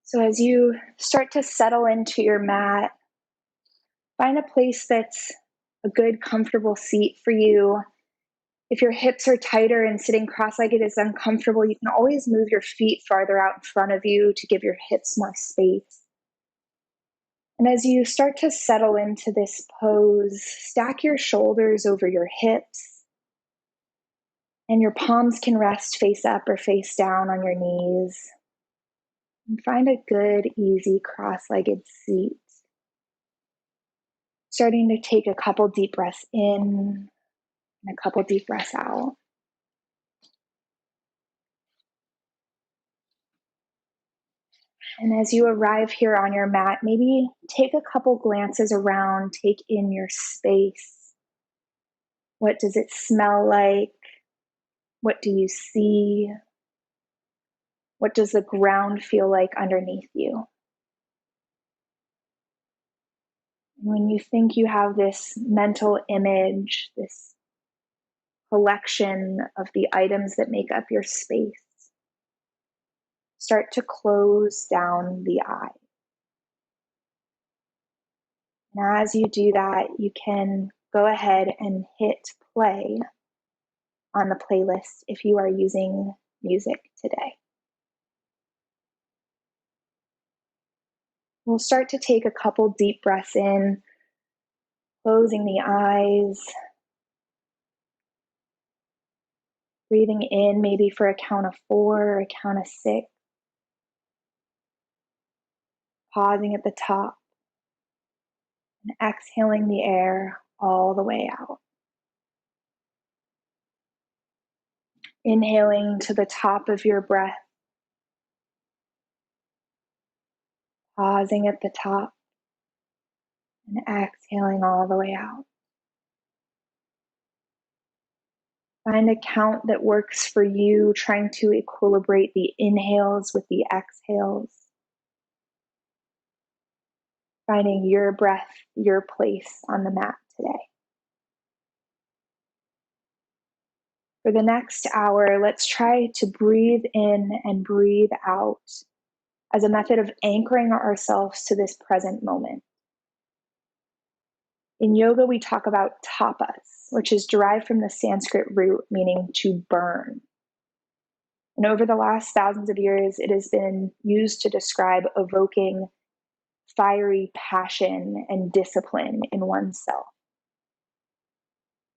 So as you start to settle into your mat, find a place that's a good, comfortable seat for you. If your hips are tighter and sitting cross-legged is uncomfortable, you can always move your feet farther out in front of you to give your hips more space. And as you start to settle into this pose, stack your shoulders over your hips, and your palms can rest face up or face down on your knees. And find a good, easy, cross-legged seat. Starting to take a couple deep breaths in and a couple deep breaths out. And as you arrive here on your mat, maybe take a couple glances around, take in your space. What does it smell like? What do you see? What does the ground feel like underneath you? And when you think you have this mental image, this collection of the items that make up your space, start to close down the eye. And as you do that, you can go ahead and hit play on the playlist if you are using music today. We'll start to take a couple deep breaths in, closing the eyes, breathing in maybe for a count of 4 or a count of 6, pausing at the top, and exhaling the air all the way out. Inhaling to the top of your breath, pausing at the top, and exhaling all the way out. Find a count that works for you, trying to equilibrate the inhales with the exhales. Finding your breath, your place on the mat today. For the next hour, let's try to breathe in and breathe out as a method of anchoring ourselves to this present moment. In yoga, we talk about tapas, which is derived from the Sanskrit root meaning to burn. And over the last thousands of years, it has been used to describe evoking fiery passion and discipline in oneself.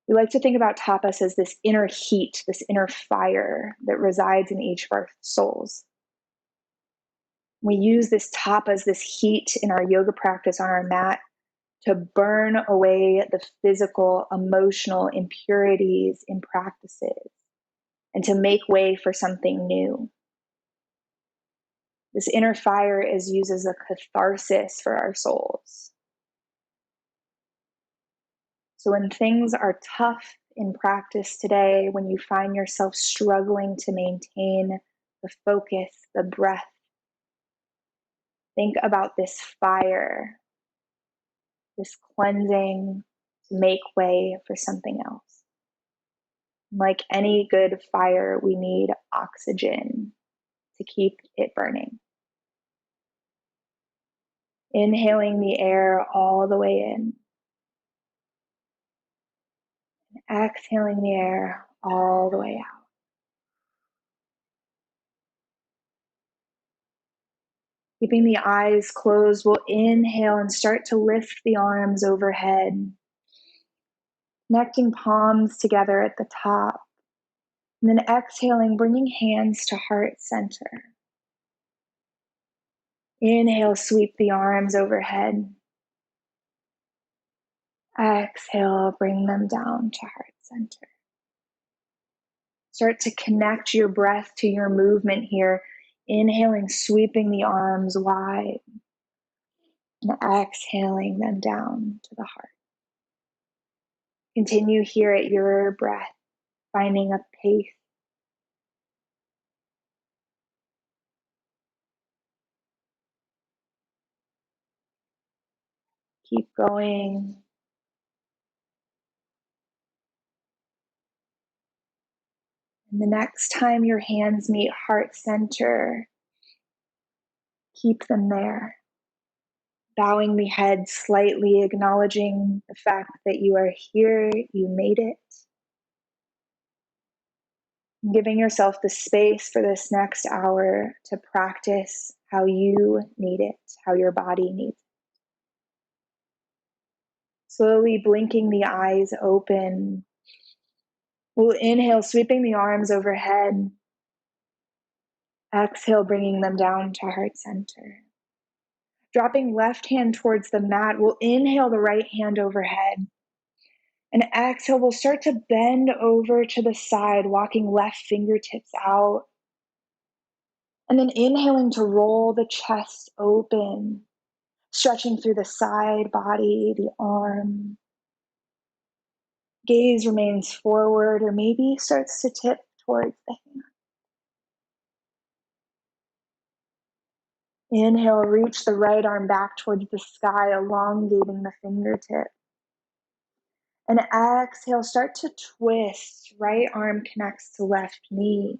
We like to think about tapas as this inner heat, this inner fire that resides in each of our souls. We use this tapas, this heat in our yoga practice on our mat to burn away the physical, emotional impurities in practices and to make way for something new. This inner fire is used as a catharsis for our souls. So when things are tough in practice today, when you find yourself struggling to maintain the focus, the breath, think about this fire, this cleansing to make way for something else. Like any good fire, we need oxygen to keep it burning. Inhaling the air all the way in. Exhaling the air all the way out. Keeping the eyes closed, we'll inhale and start to lift the arms overhead, connecting palms together at the top. And then exhaling, bringing hands to heart center. Inhale, sweep the arms overhead. Exhale, bring them down to heart center. Start to connect your breath to your movement here. Inhaling, sweeping the arms wide. And exhaling them down to the heart. Continue here at your breath, finding a pace. Keep going. And the next time your hands meet heart center, Keep them there. Bowing the head slightly, acknowledging the fact that you are here, you made it. Giving yourself the space for this next hour to practice how you need it, how your body needs it. Slowly blinking the eyes open. We'll inhale, sweeping the arms overhead. Exhale, bringing them down to heart center. Dropping left hand towards the mat, we'll inhale the right hand overhead. And exhale, we'll start to bend over to the side, walking left fingertips out. And then inhaling to roll the chest open, stretching through the side body, the arm. Gaze remains forward or maybe starts to tip towards the hand. Inhale, reach the right arm back towards the sky, elongating the fingertip. And exhale, start to twist. Right arm connects to left knee.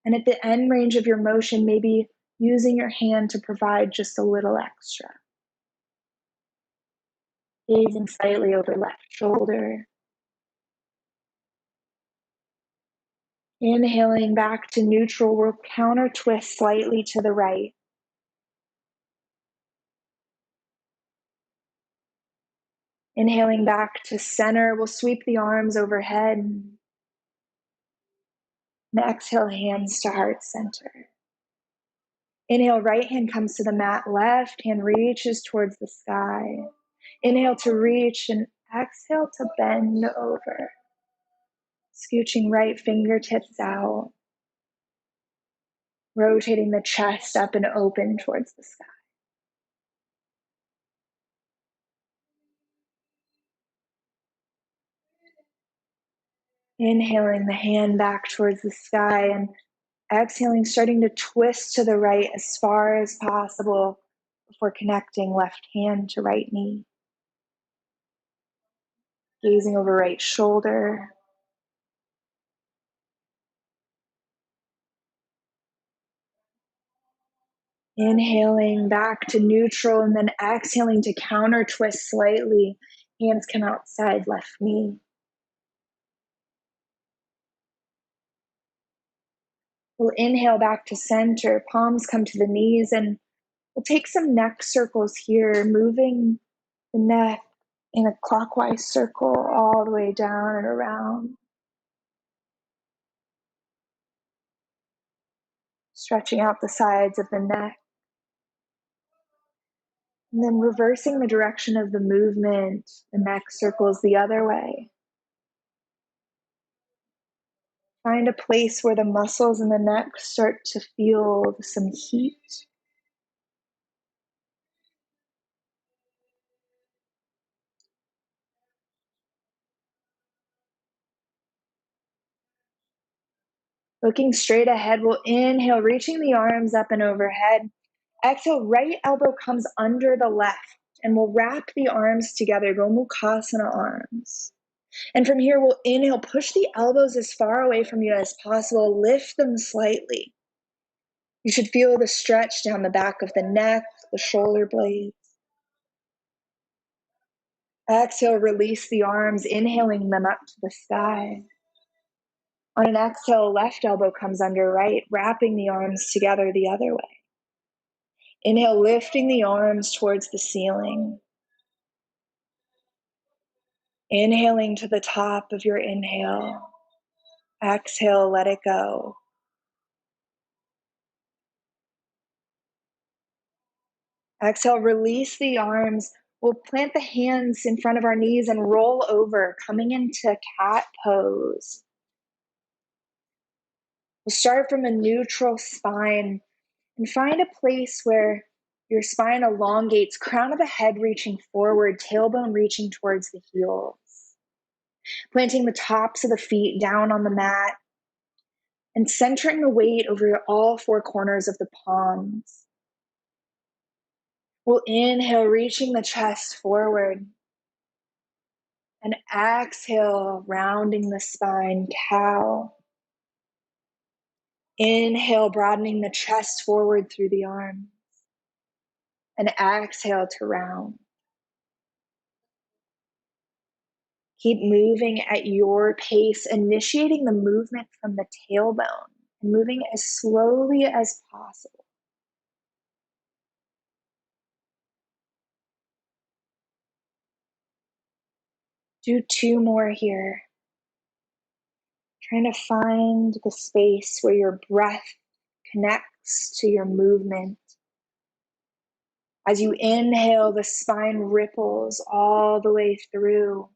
And at the end range of your motion, maybe using your hand to provide just a little extra. Gazing slightly over left shoulder. Inhaling back to neutral, we'll counter twist slightly to the right. Inhaling back to center, we'll sweep the arms overhead. And exhale, hands to heart center. Inhale, right hand comes to the mat, left hand reaches towards the sky. Inhale to reach and exhale to bend over. Scooching right fingertips out. Rotating the chest up and open towards the sky. Inhaling the hand back towards the sky and exhaling, starting to twist to the right as far as possible before connecting left hand to right knee. Gazing over right shoulder. Inhaling back to neutral and then exhaling to counter twist slightly. Hands come outside left knee. We'll inhale back to center, palms come to the knees, and we'll take some neck circles here, moving the neck in a clockwise circle all the way down and around. Stretching out the sides of the neck. And then reversing the direction of the movement, the neck circles the other way. Find a place where the muscles in the neck start to feel some heat. Looking straight ahead, we'll inhale, reaching the arms up and overhead. Exhale, right elbow comes under the left, and we'll wrap the arms together, Gomukhasana arms. And from here, we'll inhale, push the elbows as far away from you as possible, lift them slightly. You should feel the stretch down the back of the neck, the shoulder blades. Exhale, release the arms, inhaling them up to the sky. On an exhale, left elbow comes under right, wrapping the arms together the other way. Inhale, lifting the arms towards the ceiling. Inhaling to the top of your inhale. Exhale, let it go. Exhale, release the arms. We'll plant the hands in front of our knees and roll over, coming into cat pose. We'll start from a neutral spine and find a place where your spine elongates, crown of the head reaching forward, tailbone reaching towards the heels. Planting the tops of the feet down on the mat and centering the weight over all four corners of the palms. We'll inhale, reaching the chest forward. And exhale, rounding the spine, cow. Inhale, broadening the chest forward through the arms. And exhale to round. Keep moving at your pace, initiating the movement from the tailbone and moving as slowly as possible. Do 2 more here. Trying to find the space where your breath connects to your movement. As you inhale, the spine ripples all the way through.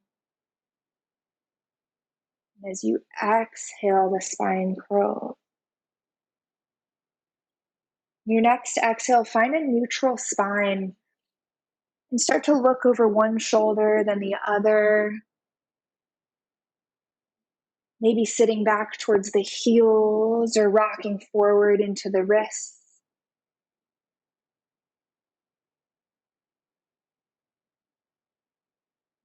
And as you exhale, the spine curls. Your next exhale, find a neutral spine and start to look over one shoulder, then the other. Maybe sitting back towards the heels or rocking forward into the wrists.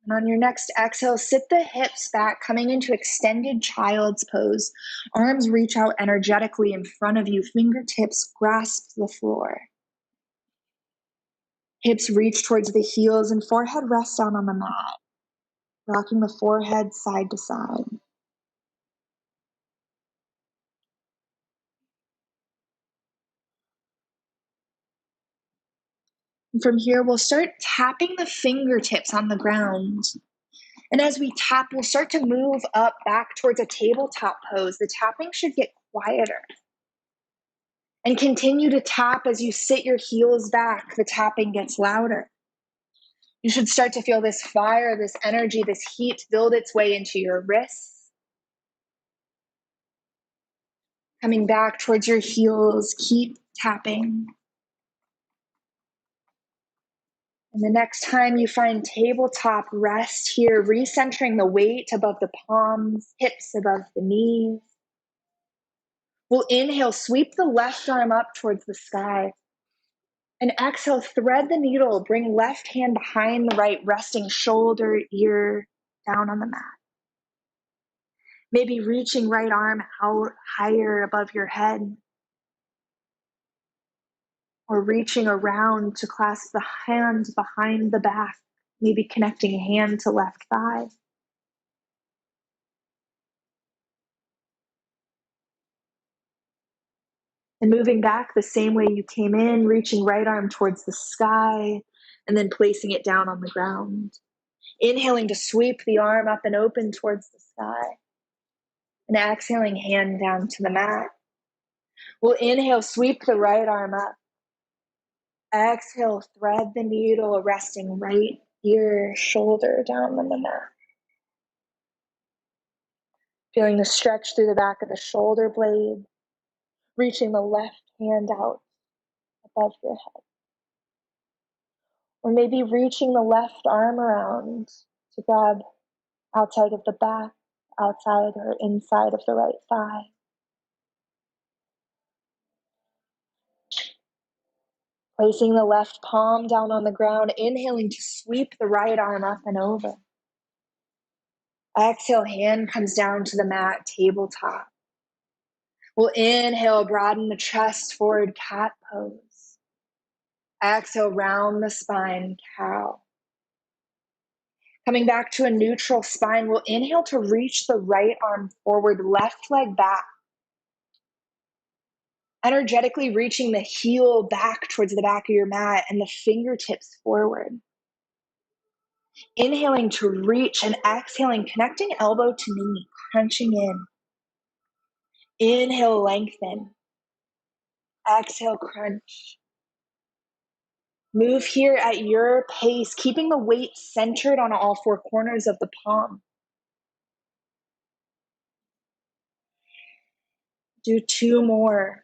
And on your next exhale, sit the hips back, coming into extended child's pose. Arms reach out energetically in front of you. Fingertips grasp the floor. Hips reach towards the heels and forehead rests down on the mat, rocking the forehead side to side. And from here, we'll start tapping the fingertips on the ground. And as we tap, we'll start to move up back towards a tabletop pose. The tapping should get quieter. And continue to tap as you sit your heels back. The tapping gets louder. You should start to feel this fire, this energy, this heat build its way into your wrists. Coming back towards your heels, keep tapping. And the next time you find tabletop, rest here, recentering the weight above the palms, hips above the knees. We'll inhale, sweep the left arm up towards the sky. And exhale, thread the needle, bring left hand behind the right, resting shoulder, ear down on the mat. Maybe reaching right arm out higher above your head. Or reaching around to clasp the hands behind the back, maybe connecting hand to left thigh. And moving back the same way you came in, reaching right arm towards the sky, and then placing it down on the ground. Inhaling to sweep the arm up and open towards the sky. And exhaling, hand down to the mat. We'll inhale, sweep the right arm up. Exhale, thread the needle, resting right ear, shoulder down on the mat. Feeling the stretch through the back of the shoulder blade. Reaching the left hand out above your head. Or maybe reaching the left arm around to grab outside of the back, outside or inside of the right thigh. Placing the left palm down on the ground, inhaling to sweep the right arm up and over. Exhale, hand comes down to the mat, tabletop. We'll inhale, broaden the chest, forward cat pose. Exhale, round the spine, cow. Coming back to a neutral spine, we'll inhale to reach the right arm forward, left leg back. Energetically reaching the heel back towards the back of your mat and the fingertips forward. Inhaling to reach and exhaling, connecting elbow to knee, crunching in. Inhale, lengthen. Exhale, crunch. Move here at your pace, keeping the weight centered on all 4 corners of the palm. Do 2 more.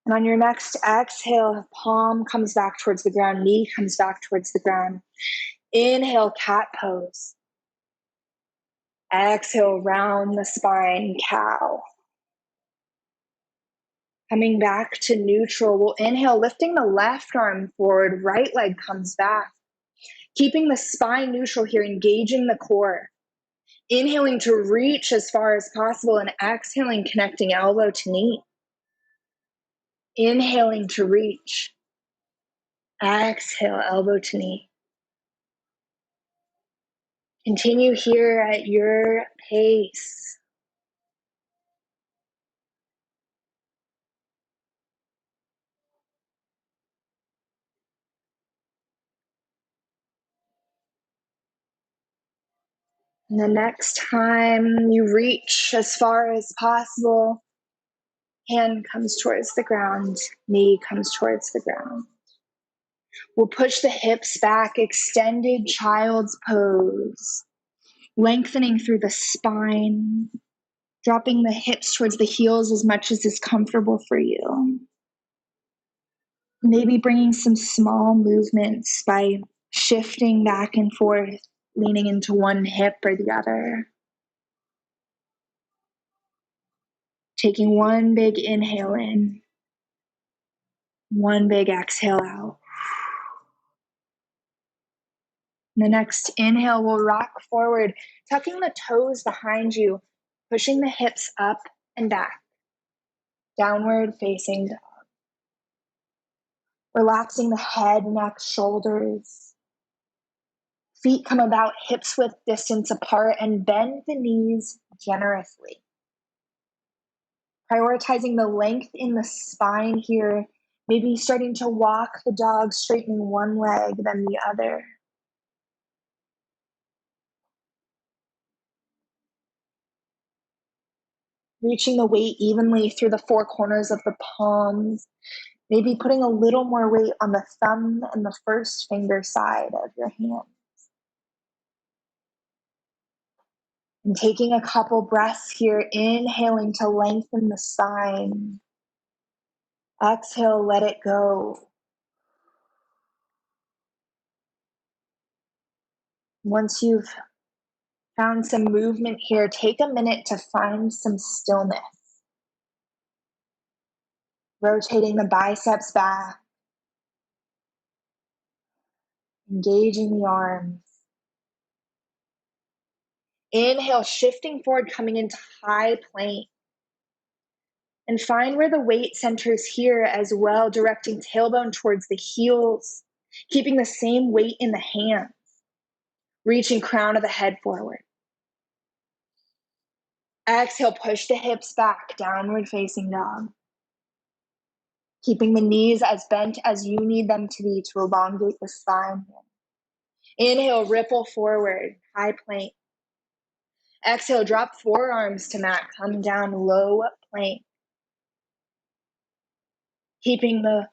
And on your next exhale, palm comes back towards the ground, knee comes back towards the ground. Inhale, cat pose. Exhale, round the spine, cow. Coming back to neutral, we'll inhale, lifting the left arm forward, right leg comes back. Keeping the spine neutral here, engaging the core. Inhaling to reach as far as possible and exhaling, connecting elbow to knee. Inhaling to reach. Exhale, elbow to knee. Continue here at your pace. And the next time you reach as far as possible, hand comes towards the ground, knee comes towards the ground. We'll push the hips back, extended child's pose, lengthening through the spine, dropping the hips towards the heels as much as is comfortable for you. Maybe bringing some small movements by shifting back and forth, leaning into one hip or the other. Taking one big inhale in, one big exhale out. The next inhale, we'll rock forward, tucking the toes behind you, pushing the hips up and back. Downward facing dog. Relaxing the head, neck, shoulders. Feet come about hips width distance apart and bend the knees generously. Prioritizing the length in the spine here, maybe starting to walk the dog, straightening one leg, then the other. Reaching the weight evenly through the four corners of the palms, maybe putting a little more weight on the thumb and the first finger side of your hand. And taking a couple breaths here, inhaling to lengthen the spine. Exhale, let it go. Once you've found some movement here, take a minute to find some stillness. Rotating the biceps back. Engaging the arms. Inhale, shifting forward, coming into high plank. And find where the weight centers here as well, directing tailbone towards the heels, keeping the same weight in the hands, reaching crown of the head forward. Exhale, push the hips back, downward facing dog. Keeping the knees as bent as you need them to be to elongate the spine. Inhale, ripple forward, high plank. Exhale, drop forearms to mat, come down, low plank. Keeping the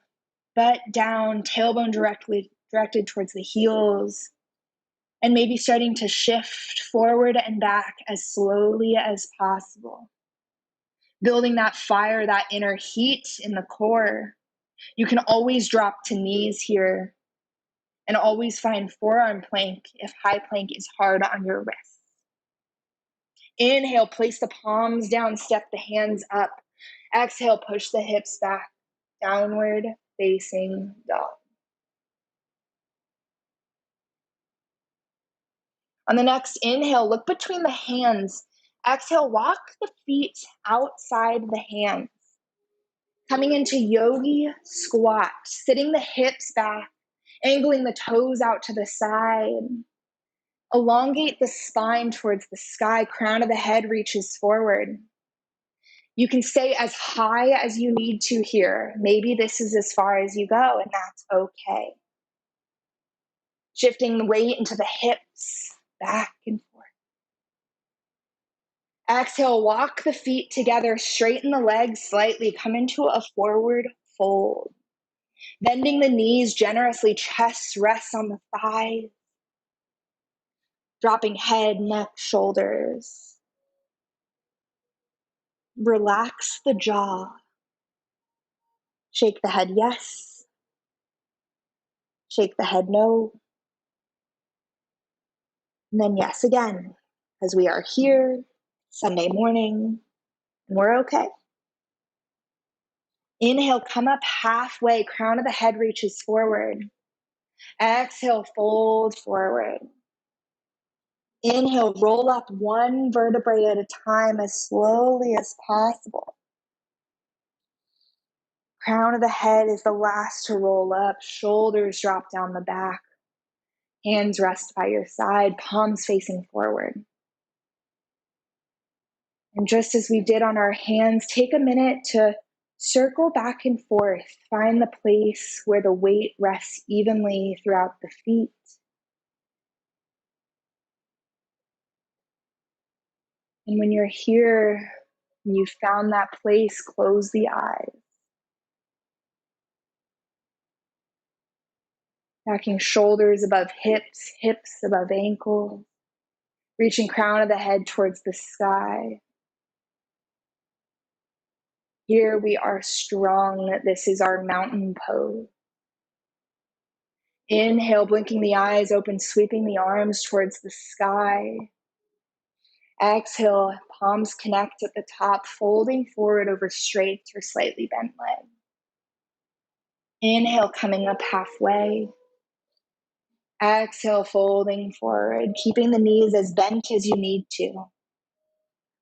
butt down, tailbone directed towards the heels, and maybe starting to shift forward and back as slowly as possible. Building that fire, that inner heat in the core. You can always drop to knees here and always find forearm plank if high plank is hard on your wrists. Inhale, place the palms down, step the hands up. Exhale, push the hips back, downward facing dog. On the next inhale, look between the hands. Exhale, walk the feet outside the hands. Coming into yogi squat, sitting the hips back, angling the toes out to the side. Elongate the spine towards the sky, crown of the head reaches forward. You can stay as high as you need to here. Maybe this is as far as you go, and that's okay. Shifting the weight into the hips, back and forth. Exhale, walk the feet together, straighten the legs slightly, come into a forward fold. Bending the knees generously, chest rests on the thighs. Dropping head, neck, shoulders. Relax the jaw. Shake the head yes. Shake the head no. And then yes again, as we are here Sunday morning, and we're okay. Inhale, come up halfway, crown of the head reaches forward. Exhale, fold forward. Inhale, roll up one vertebrae at a time as slowly as possible. Crown of the head is the last to roll up. Shoulders drop down the back. Hands rest by your side, palms facing forward. And just as we did on our hands, take a minute to circle back and forth. Find the place where the weight rests evenly throughout the feet. And when you're here, and you've found that place, close the eyes. Backing shoulders above hips, hips above ankles. Reaching crown of the head towards the sky. Here we are strong. This is our mountain pose. Inhale, blinking the eyes open, sweeping the arms towards the sky. Exhale, palms connect at the top, folding forward over straight or slightly bent leg. Inhale, coming up halfway. Exhale, folding forward, keeping the knees as bent as you need to.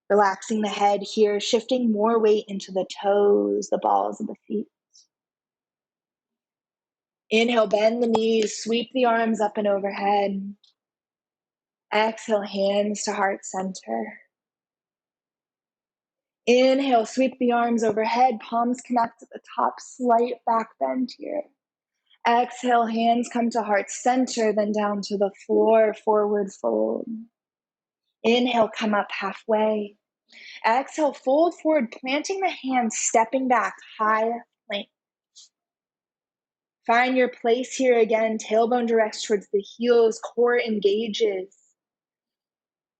Relaxing the head here, shifting more weight into the toes, the balls of the feet. Inhale, bend the knees, sweep the arms up and overhead. Exhale, hands to heart center. Inhale, sweep the arms overhead, palms connect at the top, slight back bend here. Exhale, hands come to heart center, then down to the floor, forward fold. Inhale, come up halfway. Exhale, fold forward, planting the hands, stepping back, high plank. Find your place here again, tailbone directs towards the heels, core engages.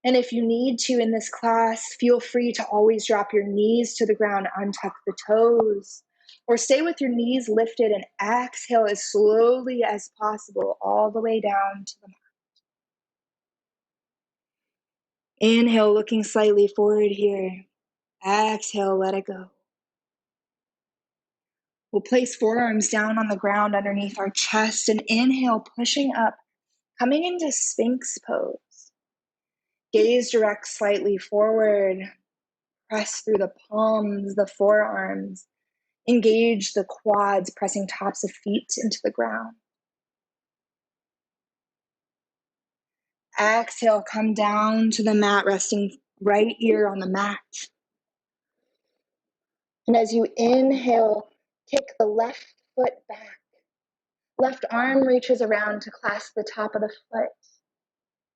And if you need to in this class, feel free to always drop your knees to the ground, untuck the toes, or stay with your knees lifted and exhale as slowly as possible, all the way down to the mat. Inhale, looking slightly forward here. Exhale, let it go. We'll place forearms down on the ground underneath our chest and inhale, pushing up, coming into Sphinx pose. Gaze direct slightly forward. Press through the palms, the forearms. Engage the quads, pressing tops of feet into the ground. Exhale, come down to the mat, resting right ear on the mat. And as you inhale, kick the left foot back. Left arm reaches around to clasp the top of the foot.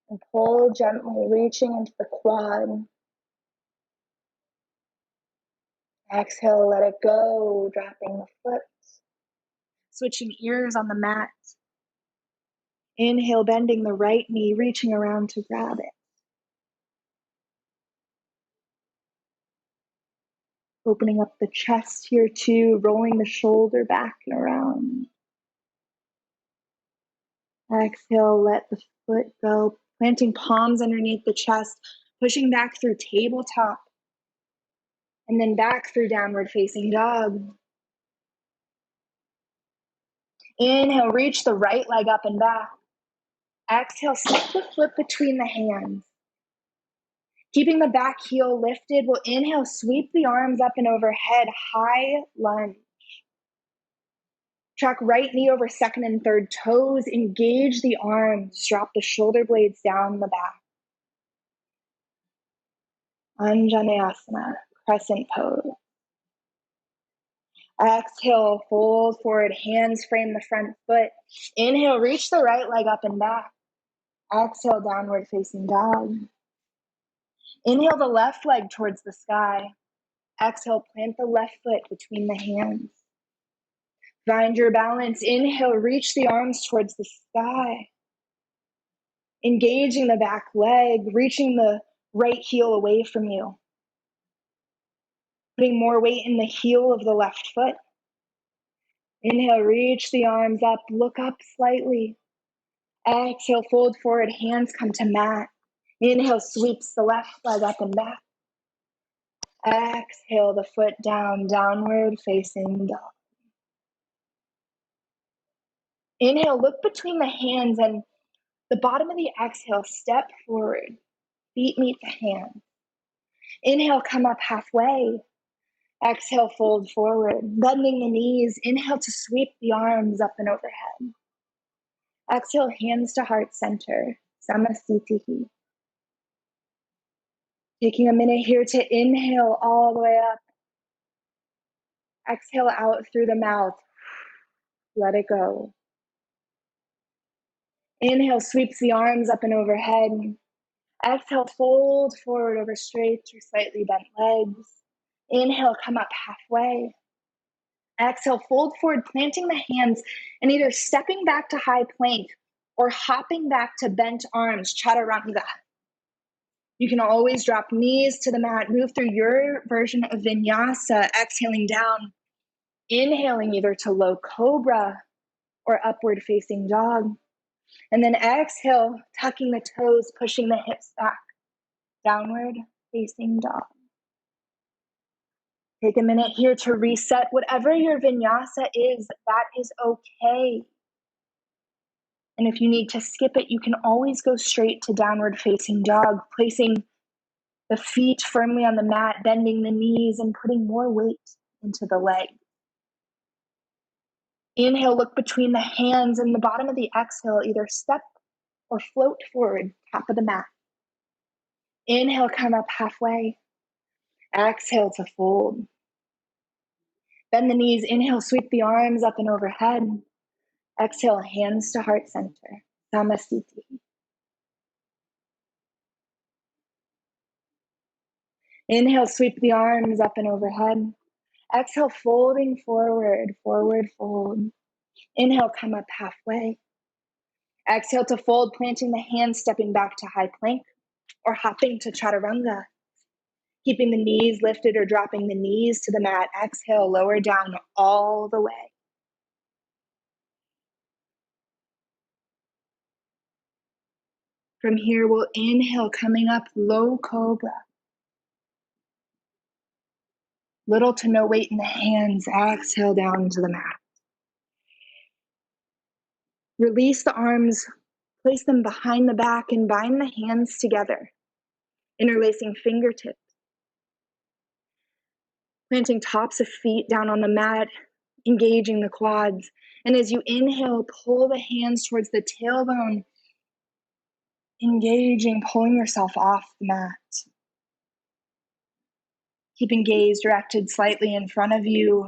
And pull gently, reaching into the quad. Exhale, let it go, dropping the foot. Switching ears on the mat. Inhale, bending the right knee, reaching around to grab it. Opening up the chest here too, rolling the shoulder back and around. Exhale, let the foot go, planting palms underneath the chest, pushing back through tabletop, and then back through downward facing dog. Inhale, reach the right leg up and back. Exhale, step the foot between the hands. Keeping the back heel lifted, we'll inhale, sweep the arms up and overhead, high lunge. Track right knee over second and third toes, engage the arms, drop the shoulder blades down the back. Anjaneyasana, crescent pose. Exhale, fold forward, hands frame the front foot. Inhale, reach the right leg up and back. Exhale, downward facing dog. Inhale the left leg towards the sky. Exhale, plant the left foot between the hands. Find your balance. Inhale, reach the arms towards the sky. Engaging the back leg, reaching the right heel away from you. Putting more weight in the heel of the left foot. Inhale, reach the arms up, look up slightly. Exhale, fold forward, hands come to mat. Inhale, sweeps the left leg up and back. Exhale the foot down, downward facing dog. Inhale, look between the hands, and the bottom of the exhale, step forward. Feet meet the hands. Inhale, come up halfway. Exhale, fold forward, bending the knees. Inhale to sweep the arms up and overhead. Exhale, hands to heart center, Samasthiti. Taking a minute here to inhale all the way up. Exhale out through the mouth. Let it go. Inhale, sweeps the arms up and overhead. Exhale, fold forward over straight or slightly bent legs. Inhale, come up halfway. Exhale, fold forward, planting the hands and either stepping back to high plank or hopping back to bent arms, chaturanga. You can always drop knees to the mat, move through your version of vinyasa, exhaling down, inhaling either to low cobra or upward facing dog. And then exhale, tucking the toes, pushing the hips back, downward facing dog. Take a minute here to reset. Whatever your vinyasa is, that is okay. And if you need to skip it, you can always go straight to downward facing dog, placing the feet firmly on the mat, bending the knees and putting more weight into the legs. Inhale, look between the hands, and the bottom of the exhale, either step or float forward, top of the mat. Inhale, come up halfway. Exhale to fold. Bend the knees. Inhale, sweep the arms up and overhead. Exhale, hands to heart center, Samasthiti. Inhale, sweep the arms up and overhead. Exhale, folding forward, forward fold. Inhale, come up halfway. Exhale to fold, planting the hands, stepping back to high plank or hopping to chaturanga. Keeping the knees lifted or dropping the knees to the mat. Exhale, lower down all the way. From here, we'll inhale, coming up, low cobra. Little to no weight in the hands. Exhale down to the mat. Release the arms, place them behind the back and bind the hands together, interlacing fingertips. Planting tops of feet down on the mat, engaging the quads. And as you inhale, pull the hands towards the tailbone, engaging, pulling yourself off the mat. Keeping gaze directed slightly in front of you.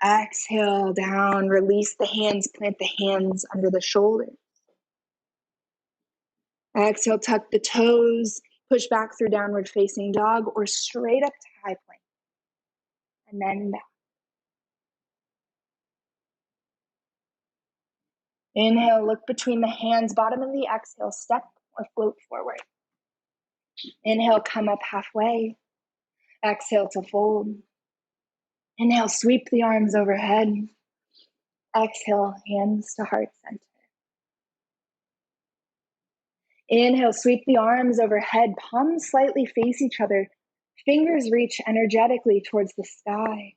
Exhale down, release the hands, plant the hands under the shoulders. Exhale, tuck the toes, push back through downward facing dog or straight up to high plank. And then back. Inhale, look between the hands, bottom of the exhale, step or float forward. Inhale, come up halfway. Exhale to fold. Inhale, sweep the arms overhead. Exhale, hands to heart center. Inhale, sweep the arms overhead, palms slightly face each other, fingers reach energetically towards the sky.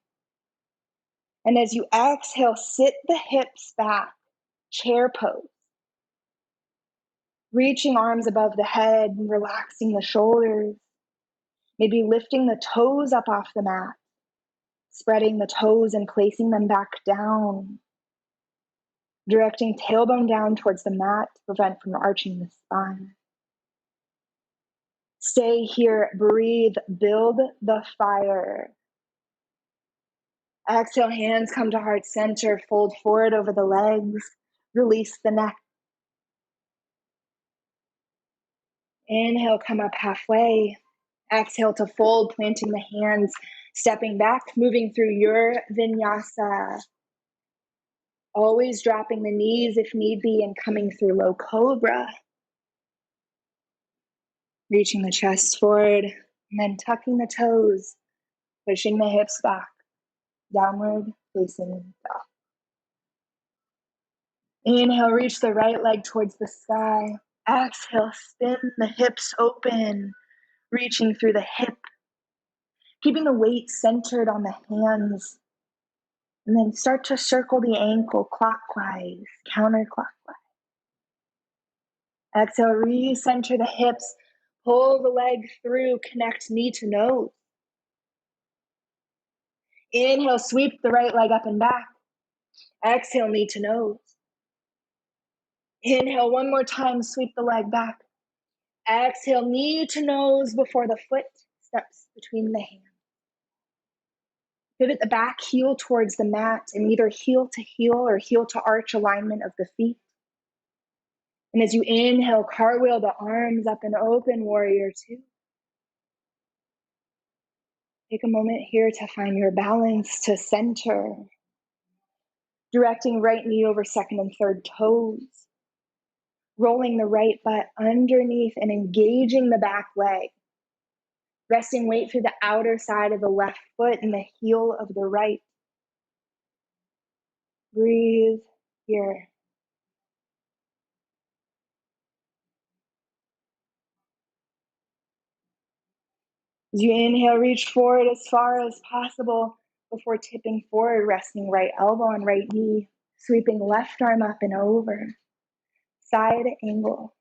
And as you exhale, sit the hips back, chair pose. Reaching arms above the head, relaxing the shoulders. Maybe lifting the toes up off the mat, spreading the toes and placing them back down. Directing tailbone down towards the mat to prevent from arching the spine. Stay here, breathe, build the fire. Exhale, hands come to heart center, fold forward over the legs, release the neck. Inhale, come up halfway. Exhale to fold, planting the hands, stepping back, moving through your vinyasa. Always dropping the knees if need be and coming through low cobra. Reaching the chest forward and then tucking the toes, pushing the hips back, downward facing dog. Inhale, reach the right leg towards the sky. Exhale, spin the hips open, reaching through the hip, keeping the weight centered on the hands. And then start to circle the ankle clockwise, counterclockwise. Exhale, recenter the hips, pull the leg through, connect knee to nose. Inhale, sweep the right leg up and back. Exhale, knee to nose. Inhale, one more time, sweep the leg back. Exhale, knee to nose before the foot steps between the hands. Pivot the back heel towards the mat in either heel to heel or heel to arch alignment of the feet. And as you inhale, cartwheel the arms up and open, warrior two. Take a moment here to find your balance, to center. Directing right knee over second and third toes. Rolling the right butt underneath and engaging the back leg. Resting weight through the outer side of the left foot and the heel of the right. Breathe here. As you inhale, reach forward as far as possible before tipping forward, resting right elbow on right knee, sweeping left arm up and over. Side angle.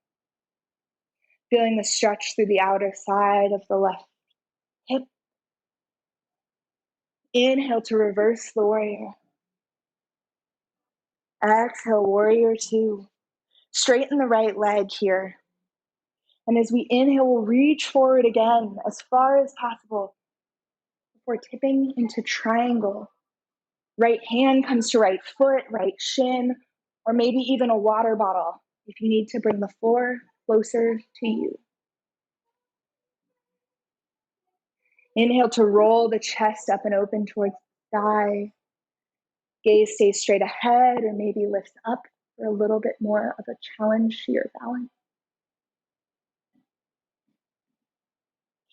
Feeling the stretch through the outer side of the left hip. Inhale to reverse the warrior. Exhale, warrior two. Straighten the right leg here. And as we inhale, we'll reach forward again as far as possible before tipping into triangle. Right hand comes to right foot, right shin, or maybe even a water bottle if you need to bring the floor closer to you. Inhale to roll the chest up and open towards the sky. Gaze stays straight ahead or maybe lifts up for a little bit more of a challenge to your balance.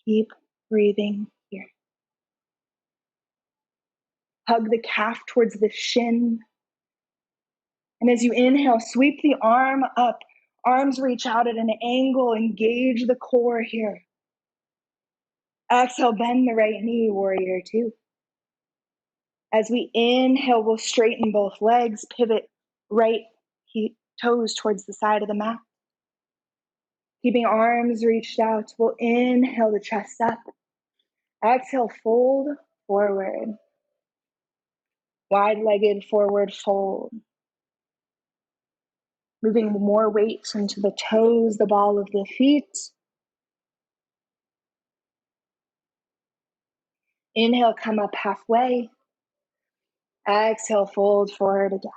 Keep breathing here. Hug the calf towards the shin. And as you inhale, sweep the arm up. Arms reach out at an angle. Engage the core here. Exhale, bend the right knee, warrior two. As we inhale, we'll straighten both legs, pivot right toes towards the side of the mat. Keeping arms reached out, we'll inhale the chest up. Exhale, fold forward. Wide-legged forward fold. Moving more weight into the toes, the ball of the feet. Inhale, come up halfway. Exhale, fold forward again.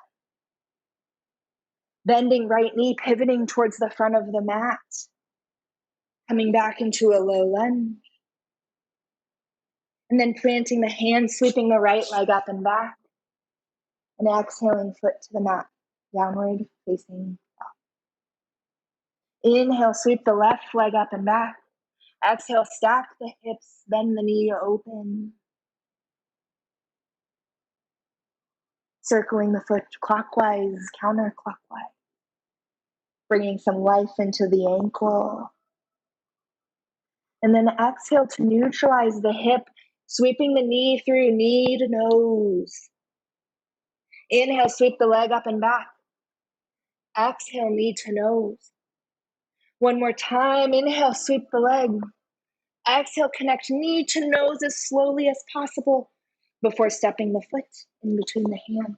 Bending right knee, pivoting towards the front of the mat. Coming back into a low lunge. And then planting the hand, sweeping the right leg up and back. And exhaling foot to the mat, downward facing up. Inhale, sweep the left leg up and back. Exhale, stack the hips, bend the knee open. Circling the foot clockwise, counterclockwise. Bringing some life into the ankle. And then exhale to neutralize the hip, sweeping the knee through, knee to nose. Inhale, sweep the leg up and back. Exhale, knee to nose. One more time, inhale, sweep the leg. Exhale, connect knee to nose as slowly as possible before stepping the foot in between the hands.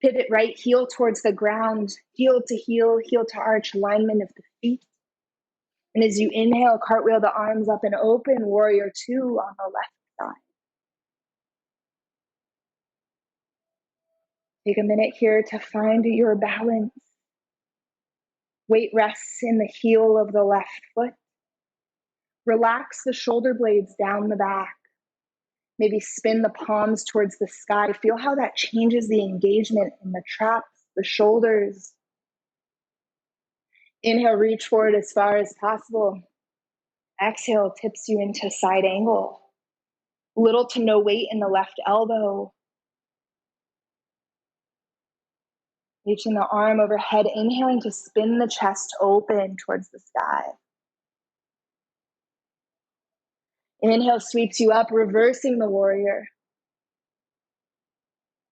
Pivot right heel towards the ground, heel to arch, alignment of the feet. And as you inhale, cartwheel the arms up and open, warrior two on the left side. Take a minute here to find your balance. Weight rests in the heel of the left foot. Relax the shoulder blades down the back. Maybe spin the palms towards the sky. Feel how that changes the engagement in the traps, the shoulders. Inhale, reach forward as far as possible. Exhale, tips you into side angle. Little to no weight in the left elbow. Reaching the arm overhead, inhaling to spin the chest open towards the sky. Inhale sweeps you up, reversing the warrior.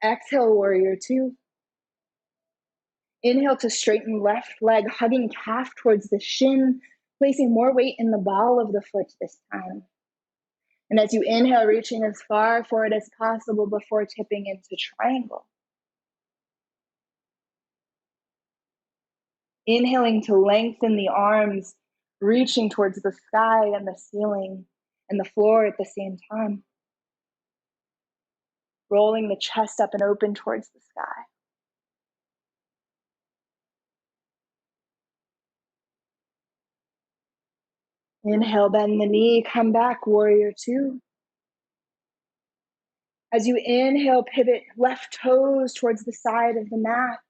Exhale, warrior two. Inhale to straighten left leg, hugging calf towards the shin, placing more weight in the ball of the foot this time. And as you inhale, reaching as far forward as possible before tipping into triangle. Inhaling to lengthen the arms, reaching towards the sky and the ceiling and the floor at the same time. Rolling the chest up and open towards the sky. Inhale, bend the knee, come back, warrior two. As you inhale, pivot left toes towards the side of the mat.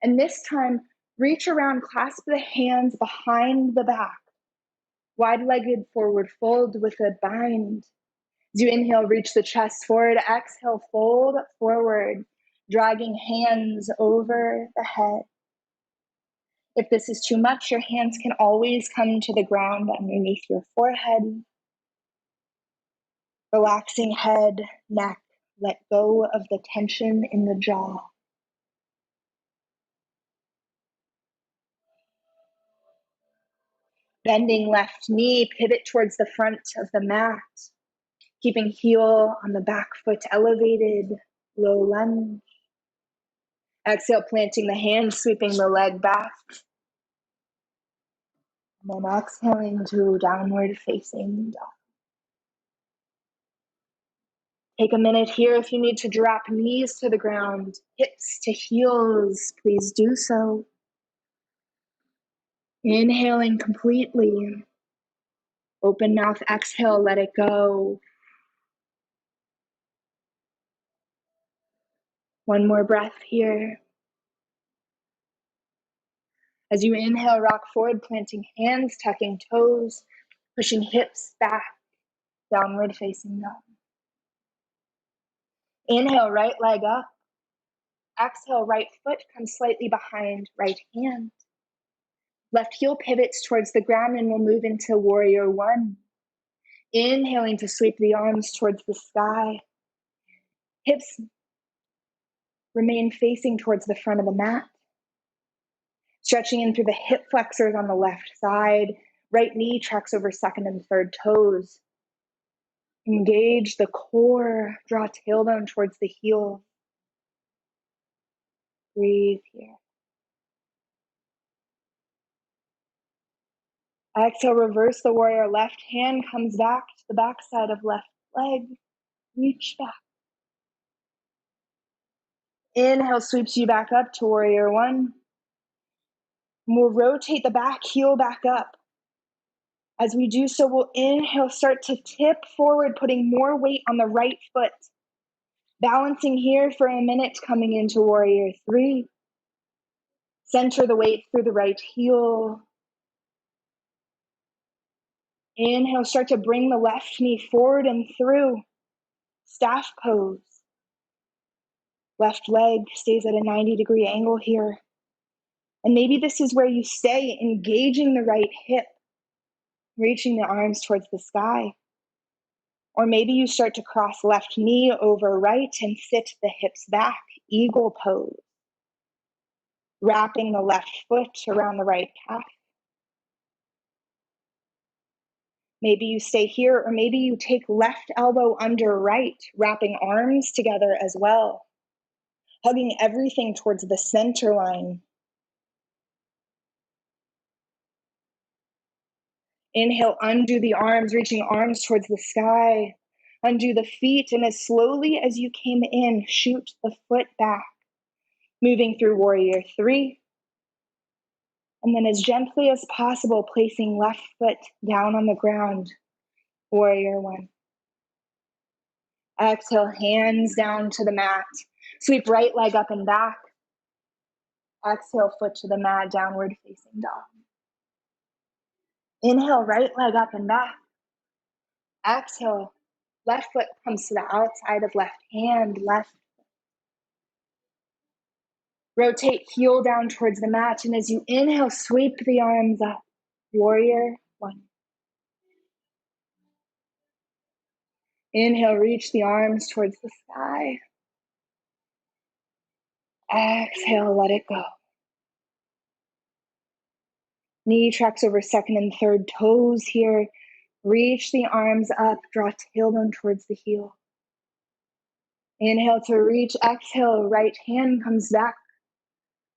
And this time, reach around, clasp the hands behind the back. Wide-legged forward fold with a bind. As you inhale, reach the chest forward. Exhale, fold forward, dragging hands over the head. If this is too much, your hands can always come to the ground underneath your forehead. Relaxing head, neck, let go of the tension in the jaw. Bending left knee, pivot towards the front of the mat. Keeping heel on the back foot elevated, low lunge. Exhale, planting the hand, sweeping the leg back. And then exhaling to downward facing dog. Take a minute here if you need to drop knees to the ground, hips to heels, please do so. Inhaling completely. Open mouth, exhale, let it go. One more breath here. As you inhale, rock forward, planting hands, tucking toes, pushing hips back, downward facing dog. Inhale, right leg up. Exhale, right foot comes slightly behind right hand. Left heel pivots towards the ground and we'll move into warrior one. Inhaling to sweep the arms towards the sky. Hips remain facing towards the front of the mat. Stretching in through the hip flexors on the left side. Right knee tracks over second and third toes. Engage the core. Draw tailbone towards the heel. Breathe here. Exhale, reverse the warrior. Left hand comes back to the back side of left leg. Reach back. Inhale sweeps you back up to warrior one. We'll rotate the back heel back up. As we do so, we'll inhale, start to tip forward, putting more weight on the right foot. Balancing here for a minute, coming into warrior three. Center the weight through the right heel. Inhale, start to bring the left knee forward and through. Staff pose. Left leg stays at a 90-degree angle here. And maybe this is where you stay, engaging the right hip, reaching the arms towards the sky. Or maybe you start to cross left knee over right and sit the hips back, eagle pose. Wrapping the left foot around the right calf. Maybe you stay here, or maybe you take left elbow under right, wrapping arms together as well. Hugging everything towards the center line. Inhale, undo the arms, reaching arms towards the sky. Undo the feet, and as slowly as you came in, shoot the foot back. Moving through warrior three. And then as gently as possible, placing left foot down on the ground, warrior one. Exhale, hands down to the mat. Sweep right leg up and back. Exhale, foot to the mat, downward facing dog. Inhale, right leg up and back. Exhale, left foot comes to the outside of left hand, left. Rotate heel down towards the mat, and as you inhale, sweep the arms up. Warrior one. Inhale, reach the arms towards the sky. Exhale, let it go. Knee tracks over second and third toes here. Reach the arms up, draw tailbone towards the heel. Inhale to reach, exhale, right hand comes back,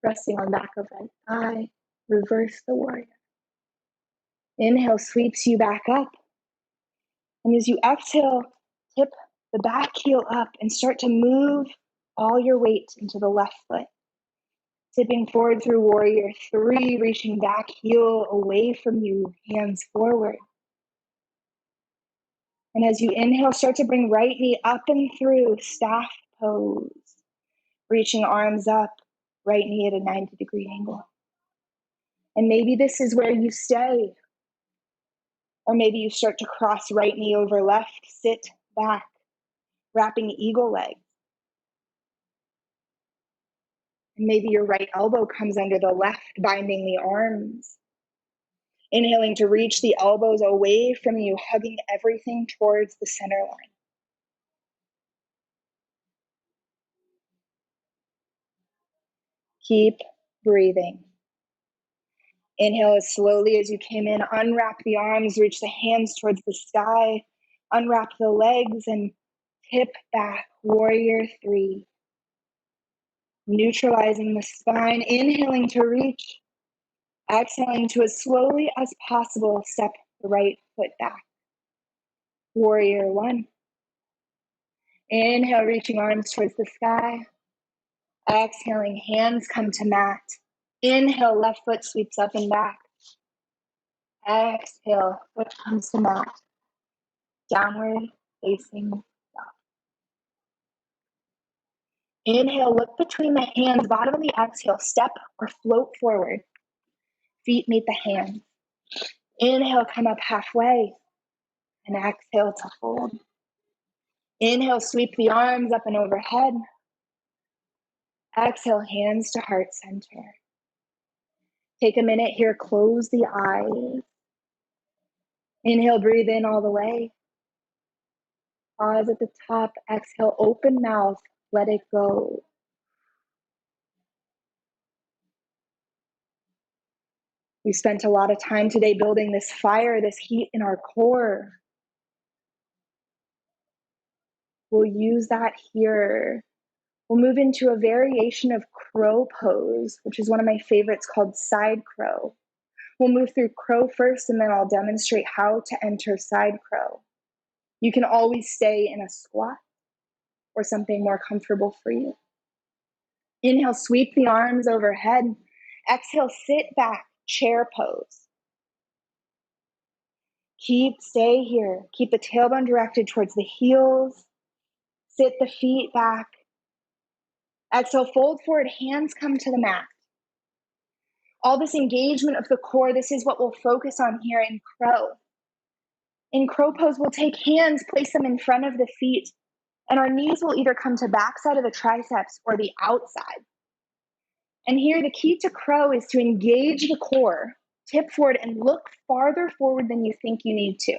resting on back of right thigh. Reverse the warrior. Inhale sweeps you back up. And as you exhale, tip the back heel up and start to move all your weight into the left foot. Tipping forward through warrior three, reaching back, heel away from you, hands forward. And as you inhale, start to bring right knee up and through, staff pose. Reaching arms up, right knee at a 90-degree angle. And maybe this is where you stay. Or maybe you start to cross right knee over left, sit back, wrapping eagle leg. And maybe your right elbow comes under the left, binding the arms. Inhaling to reach the elbows away from you, hugging everything towards the center line. Keep breathing. Inhale as slowly as you came in, unwrap the arms, reach the hands towards the sky, unwrap the legs and tip back, warrior three. Neutralizing the spine, inhaling to reach, exhaling to as slowly as possible, step the right foot back. Warrior one. Inhale, reaching arms towards the sky. Exhaling, hands come to mat. Inhale, left foot sweeps up and back. Exhale, foot comes to mat. Downward facing dog. Inhale, look between the hands, bottom of the exhale, step or float forward. Feet meet the hands. Inhale, come up halfway, and exhale to fold. Inhale, sweep the arms up and overhead. Exhale, hands to heart center. Take a minute here, close the eyes. Inhale, breathe in all the way. Pause at the top, exhale, open mouth, let it go. We spent a lot of time today building this fire, this heat in our core. We'll use that here. We'll move into a variation of crow pose, which is one of my favorites, called side crow. We'll move through crow first, and then I'll demonstrate how to enter side crow. You can always stay in a squat or something more comfortable for you. Inhale, sweep the arms overhead. Exhale, sit back, chair pose. Stay here. Keep the tailbone directed towards the heels. Sit the feet back. Exhale, fold forward, hands come to the mat. All this engagement of the core, this is what we'll focus on here in crow. In crow pose, we'll take hands, place them in front of the feet, and our knees will either come to backside of the triceps or the outside. And here, the key to crow is to engage the core, tip forward, and look farther forward than you think you need to.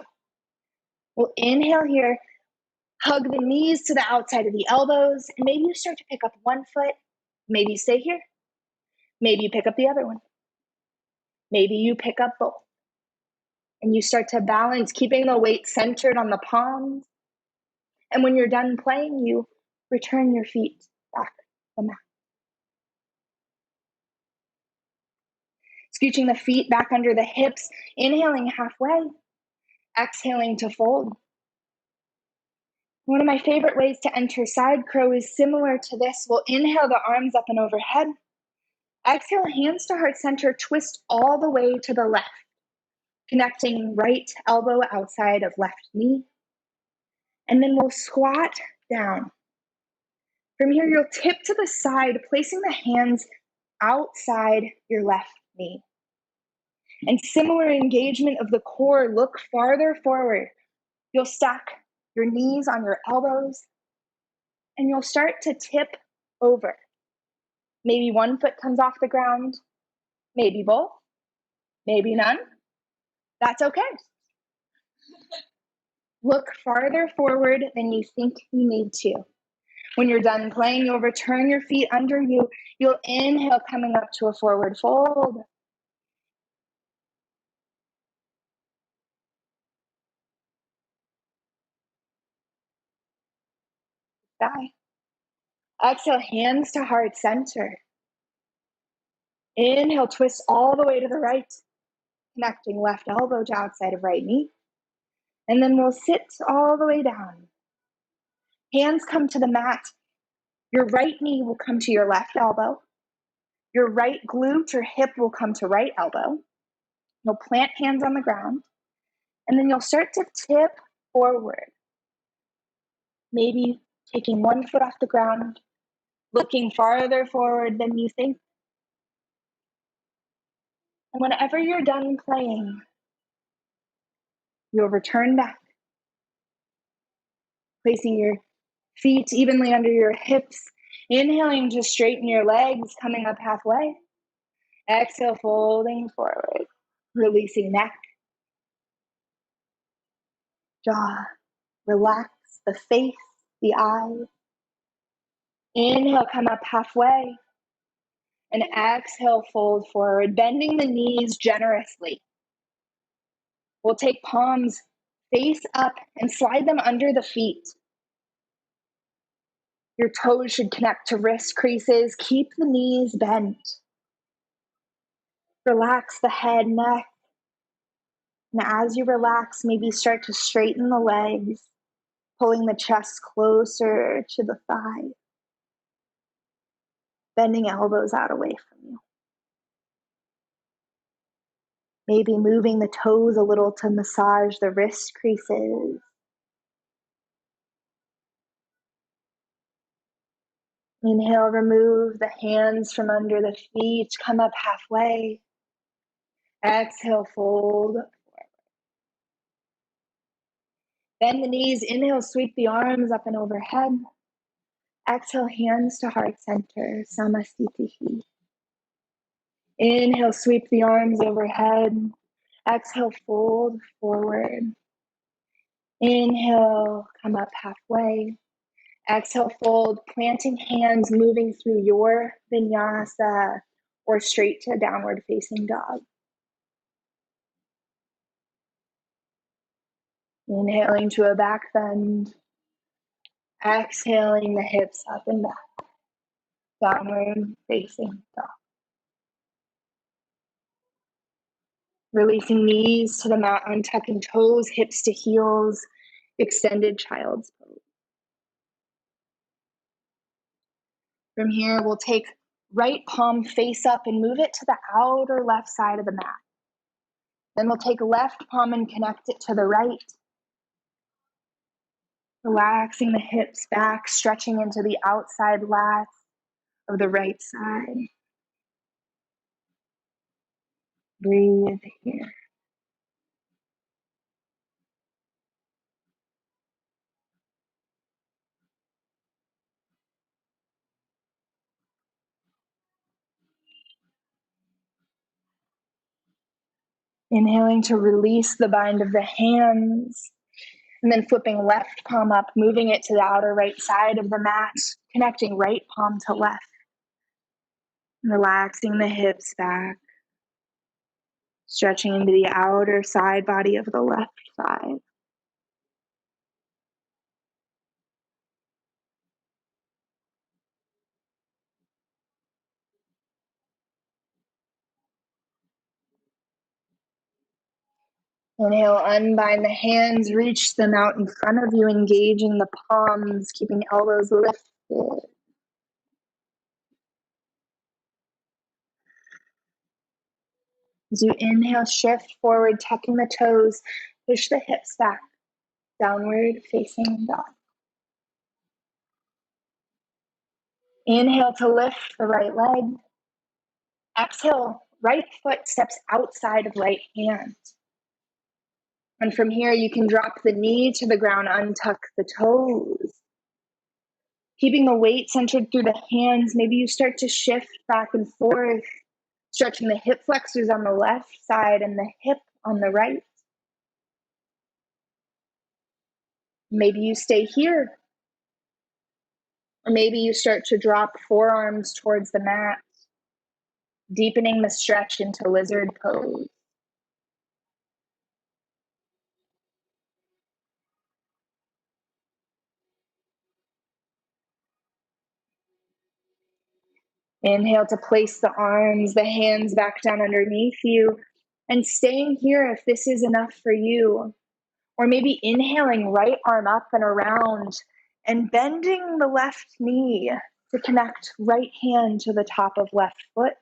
We'll inhale here, hug the knees to the outside of the elbows, and maybe you start to pick up one foot. Maybe you stay here. Maybe you pick up the other one. Maybe you pick up both. And you start to balance, keeping the weight centered on the palms. And when you're done playing, you return your feet back to the mat. Scooching the feet back under the hips, inhaling halfway, exhaling to fold. One of my favorite ways to enter side crow is similar to this. We'll inhale the arms up and overhead. Exhale, hands to heart center, twist all the way to the left, connecting right elbow outside of left knee. And then we'll squat down. From here, you'll tip to the side, placing the hands outside your left knee. And similar engagement of the core, look farther forward. You'll stack your knees on your elbows, and you'll start to tip over. Maybe one foot comes off the ground, maybe both, maybe none. That's okay. Look farther forward than you think you need to. When you're done playing, you'll return your feet under you. You'll inhale, coming up to a forward fold. Sky. Exhale, hands to heart center. Inhale, twist all the way to the right, connecting left elbow to outside of right knee. And then we'll sit all the way down. Hands come to the mat. Your right knee will come to your left elbow. Your right glute or hip will come to right elbow. You'll plant hands on the ground. And then you'll start to tip forward. Maybe taking one foot off the ground, looking farther forward than you think. And whenever you're done playing, you'll return back, placing your feet evenly under your hips, inhaling to straighten your legs, coming up halfway. Exhale, folding forward, releasing neck, jaw, relax the face, the eyes. Inhale, come up halfway. And exhale, fold forward, bending the knees generously. We'll take palms face up and slide them under the feet. Your toes should connect to wrist creases. Keep the knees bent. Relax the head, neck. And as you relax, maybe start to straighten the legs, pulling the chest closer to the thigh, bending elbows out away from you. Maybe moving the toes a little to massage the wrist creases. Inhale, remove the hands from under the feet, come up halfway. Exhale, fold forward. Bend the knees, inhale, sweep the arms up and overhead. Exhale, hands to heart center, Samasthiti. Inhale, sweep the arms overhead. Exhale, fold forward. Inhale, come up halfway. Exhale, fold, planting hands, moving through your vinyasa or straight to downward facing dog. Inhaling to a back bend. Exhaling the hips up and back. Downward facing dog. Releasing knees to the mat, untucking toes, hips to heels, extended child's pose. From here, we'll take right palm face up and move it to the outer left side of the mat. Then we'll take left palm and connect it to the right. Relaxing the hips back, stretching into the outside lats of the right side. Breathe here. Inhaling to release the bind of the hands, and then flipping left palm up, moving it to the outer right side of the mat, connecting right palm to left. Relaxing the hips back, stretching into the outer side body of the left side. Inhale, unbind the hands, reach them out in front of you, engaging the palms, keeping elbows lifted. As you inhale, shift forward, tucking the toes, push the hips back, downward facing dog. Inhale to lift the right leg. Exhale, right foot steps outside of right hand. And from here, you can drop the knee to the ground, untuck the toes. Keeping the weight centered through the hands, maybe you start to shift back and forth, stretching the hip flexors on the left side and the hip on the right. Maybe you stay here. Or maybe you start to drop forearms towards the mat, deepening the stretch into lizard pose. Inhale to place the arms, the hands back down underneath you, and staying here if this is enough for you. Or maybe inhaling, right arm up and around, and bending the left knee to connect right hand to the top of left foot.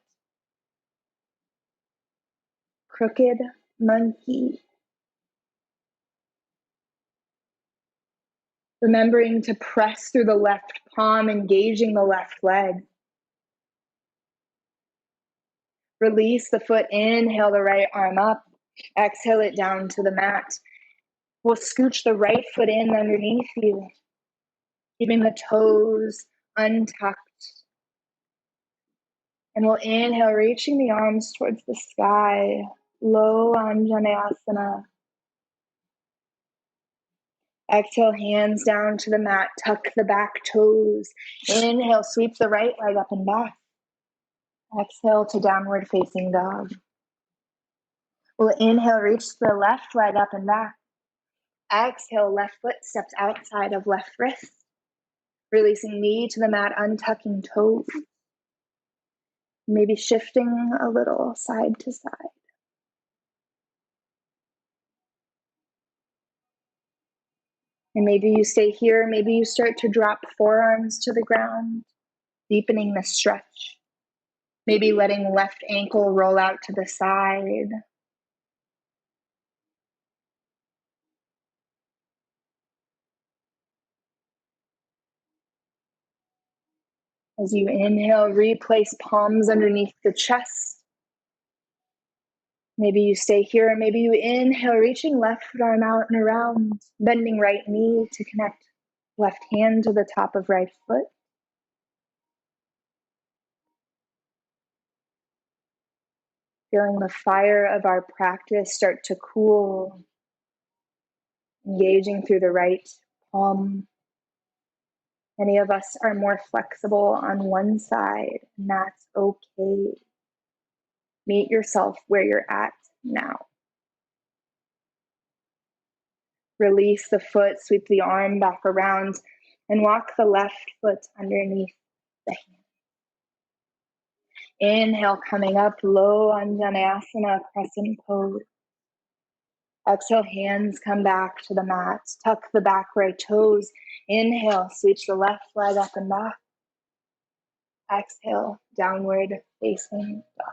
Crooked monkey. Remembering to press through the left palm, engaging the left leg. Release the foot, inhale the right arm up, exhale it down to the mat. We'll scooch the right foot in underneath you, keeping the toes untucked. And we'll inhale, reaching the arms towards the sky, low Anjaneyasana. Exhale, hands down to the mat, tuck the back toes. Inhale, sweep the right leg up and back. Exhale to downward facing dog. We'll inhale, reach the left leg up and back. Exhale, left foot steps outside of left wrist. Releasing knee to the mat, untucking toes. Maybe shifting a little side to side. And maybe you stay here. Maybe you start to drop forearms to the ground, deepening the stretch. Maybe letting left ankle roll out to the side. As you inhale, replace palms underneath the chest. Maybe you stay here, or maybe you inhale, reaching left arm out and around, bending right knee to connect left hand to the top of right foot. Feeling the fire of our practice start to cool, engaging through the right palm. Many of us are more flexible on one side, and that's okay. Meet yourself where you're at now. Release the foot, sweep the arm back around, and walk the left foot underneath the hand. Inhale, coming up, low Anjaneyasana, crescent pose. Exhale, hands come back to the mat. Tuck the back right toes. Inhale, switch the left leg up and back. Exhale, downward facing dog.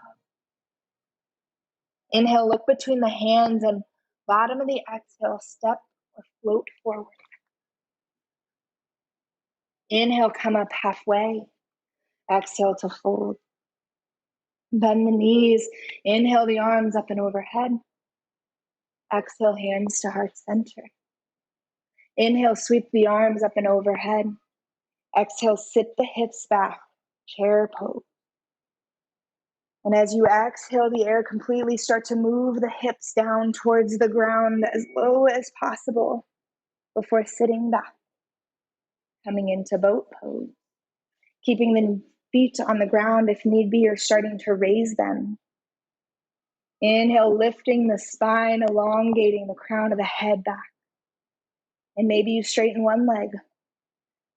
Inhale, look between the hands, and bottom of the exhale, step or float forward. Inhale, come up halfway. Exhale to fold. Bend the knees. Inhale the arms up and overhead. Exhale, hands to heart center. Inhale, sweep the arms up and overhead. Exhale, sit the hips back, chair pose. And as you exhale the air completely, start to move the hips down towards the ground as low as possible before sitting back, coming into boat pose. Keeping the feet on the ground if need be, or starting to raise them. Inhale, lifting the spine, elongating the crown of the head back. And maybe you straighten one leg,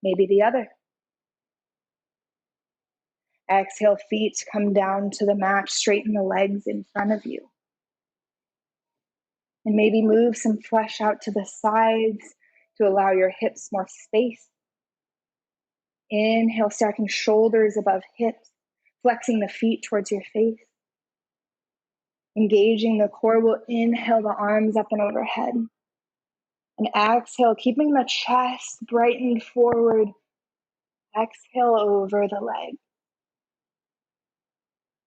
maybe the other. Exhale, feet come down to the mat, straighten the legs in front of you. And maybe move some flesh out to the sides to allow your hips more space. Inhale, stacking shoulders above hips, flexing the feet towards your face. Engaging the core, we'll inhale the arms up and overhead. And exhale, keeping the chest brightened forward. Exhale over the leg.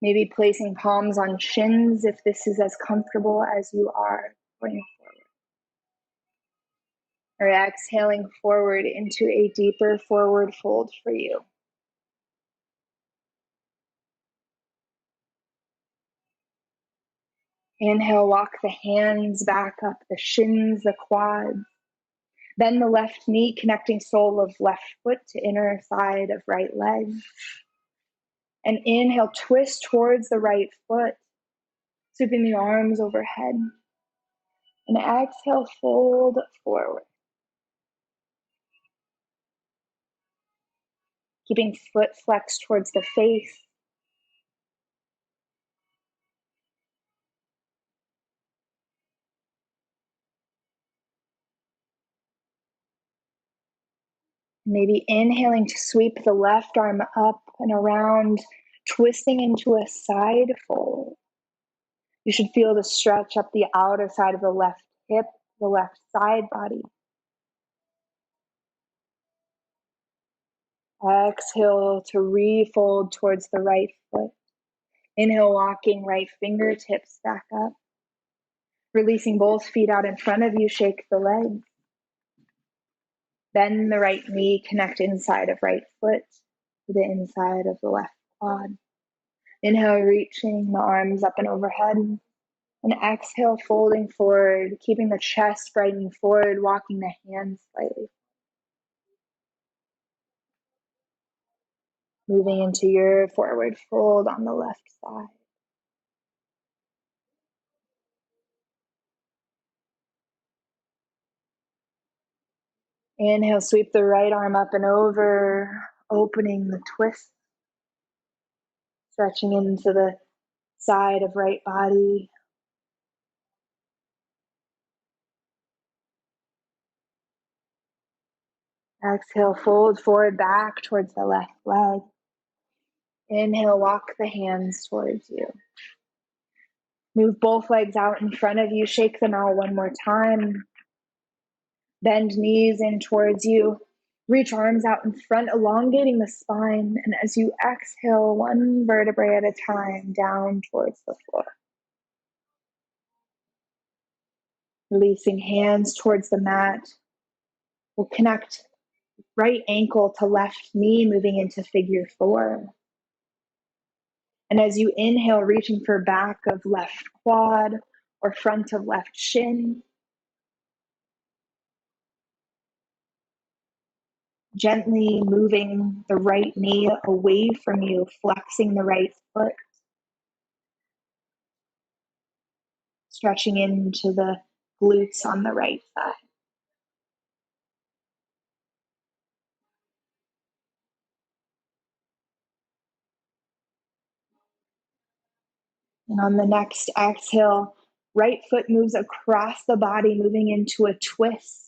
Maybe placing palms on shins if this is as comfortable as you are going forward. Or exhaling forward into a deeper forward fold for you. Inhale, walk the hands back up, the shins, the quads. Then the left knee connecting sole of left foot to inner side of right leg. And inhale, twist towards the right foot, sweeping the arms overhead. And exhale, fold forward. Keeping foot flexed towards the face. Maybe inhaling to sweep the left arm up and around, twisting into a side fold. You should feel the stretch up the outer side of the left hip, the left side body. Exhale to refold towards the right foot. Inhale, walking right fingertips back up. Releasing both feet out in front of you, shake the legs. Bend the right knee, connect inside of right foot to the inside of the left quad. Inhale, reaching the arms up and overhead. And exhale, folding forward, keeping the chest spreading forward, walking the hands slightly. Moving into your forward fold on the left side. Inhale, sweep the right arm up and over, opening the twist. Stretching into the side of right body. Exhale, fold forward back towards the left leg. Inhale, walk the hands towards you. Move both legs out in front of you. Shake them out one more time. Bend knees in towards you. Reach arms out in front, elongating the spine. And as you exhale, one vertebrae at a time, down towards the floor. Releasing hands towards the mat. We'll connect right ankle to left knee, moving into figure four. And as you inhale, reaching for back of left quad or front of left shin. Gently moving the right knee away from you, flexing the right foot. Stretching into the glutes on the right side. And on the next exhale, right foot moves across the body, moving into a twist.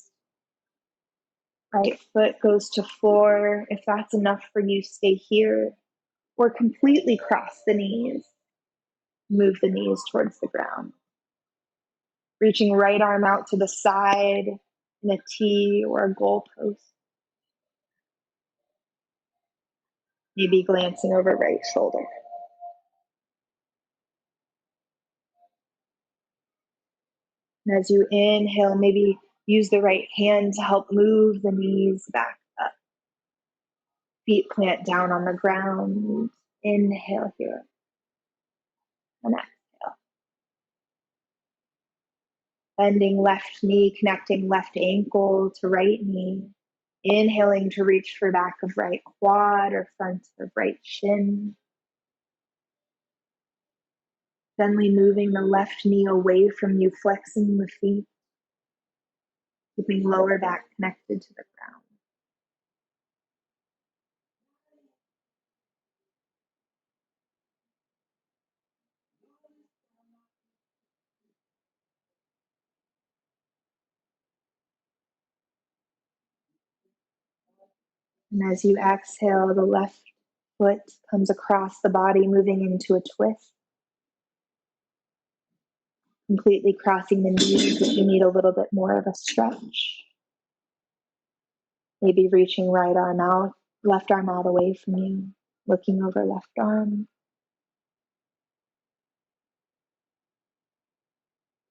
Right foot goes to floor. If that's enough for you, stay here. Or completely cross the knees. Move the knees towards the ground. Reaching right arm out to the side in a T or a goalpost. Maybe glancing over right shoulder. And as you inhale, maybe use the right hand to help move the knees back up. Feet plant down on the ground. Inhale here. And exhale. Bending left knee, connecting left ankle to right knee. Inhaling to reach for back of right quad or front of right shin. Gently moving the left knee away from you, flexing the feet. Keeping lower back connected to the ground. And as you exhale, the left foot comes across the body, moving into a twist. Completely crossing the knees if you need a little bit more of a stretch. Maybe reaching right arm out, left arm out away from you, looking over left arm.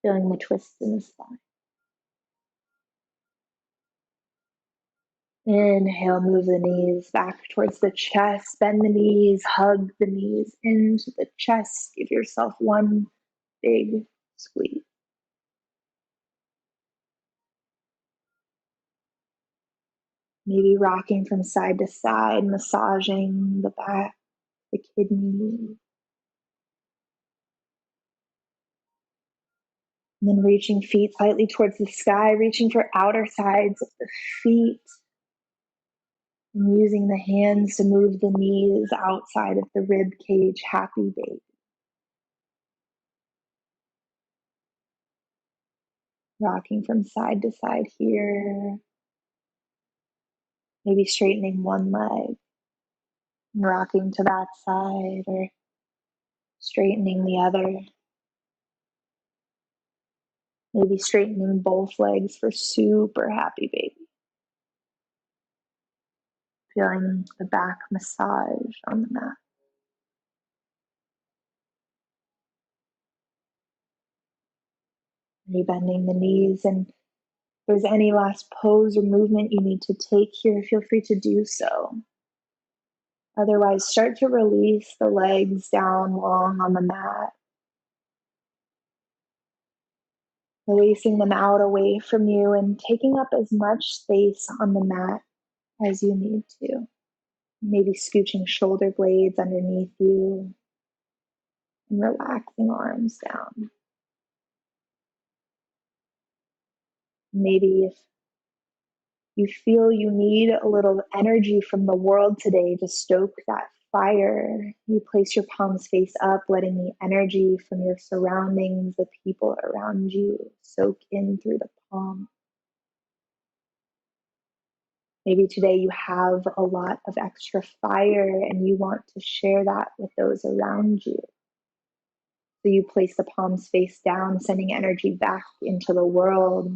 Feeling the twist in the spine. Inhale, move the knees back towards the chest, bend the knees, hug the knees into the chest. Give yourself one big squeeze. Maybe rocking from side to side, massaging the back, the kidneys. And then reaching feet slightly towards the sky, reaching for outer sides of the feet. And using the hands to move the knees outside of the rib cage, happy baby. Rocking from side to side here. Maybe straightening one leg, and rocking to that side, or straightening the other. Maybe straightening both legs for super happy baby. Feeling the back massage on the mat. Rebending the knees, and if there's any last pose or movement you need to take here, feel free to do so. Otherwise, start to release the legs down long on the mat. Releasing them out away from you and taking up as much space on the mat as you need to. Maybe scooching shoulder blades underneath you and relaxing arms down. Maybe if you feel you need a little energy from the world today to stoke that fire, you place your palms face up, letting the energy from your surroundings, the people around you, soak in through the palm. Maybe today you have a lot of extra fire and you want to share that with those around you. So you place the palms face down, sending energy back into the world.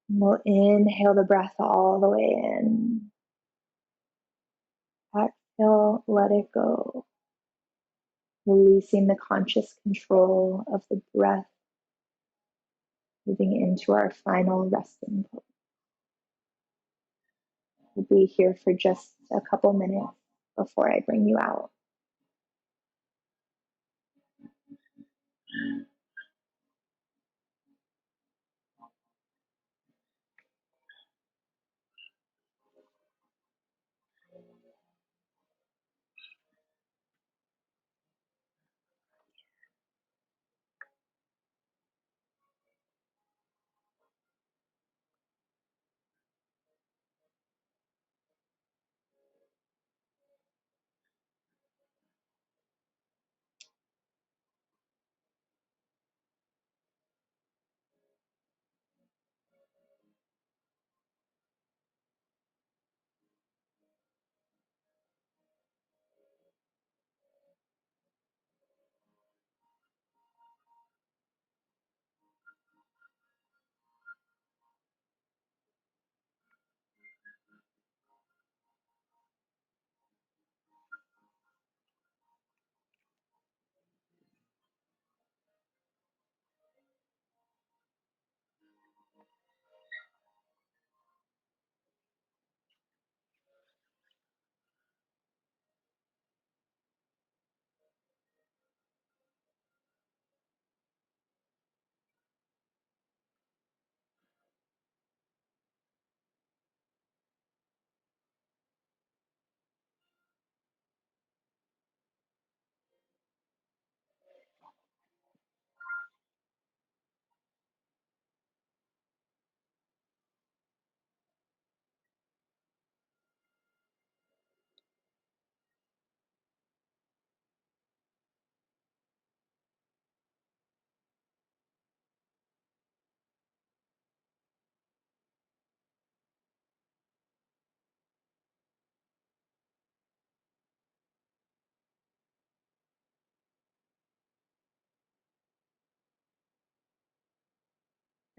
And we'll inhale the breath all the way in. Exhale, let it go. Releasing the conscious control of the breath, moving into our final resting pose. We'll be here for just a couple minutes before I bring you out.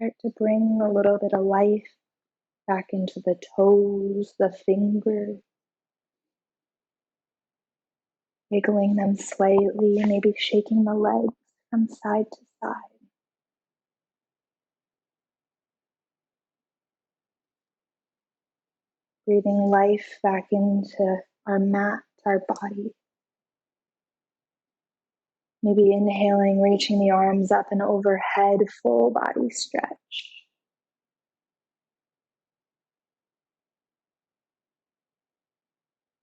Start to bring a little bit of life back into the toes, the fingers, wiggling them slightly, maybe shaking the legs from side to side. Breathing life back into our mat, our body. Maybe inhaling, reaching the arms up and overhead, full body stretch.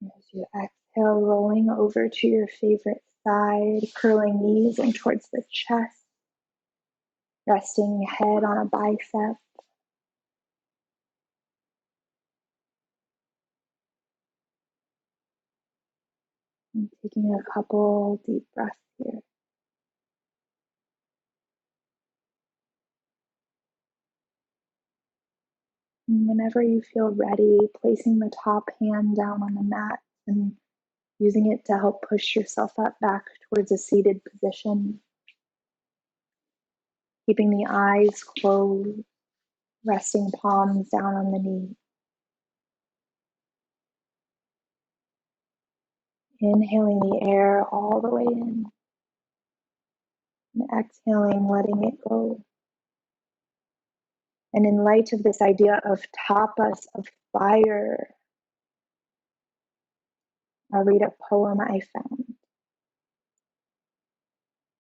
As you exhale, rolling over to your favorite side, curling knees in towards the chest, resting head on a bicep. And taking a couple deep breaths here. And whenever you feel ready, placing the top hand down on the mat and using it to help push yourself up back towards a seated position. Keeping the eyes closed, resting palms down on the knee. Inhaling the air all the way in. And exhaling, letting it go. And in light of this idea of tapas, of fire, I'll read a poem I found.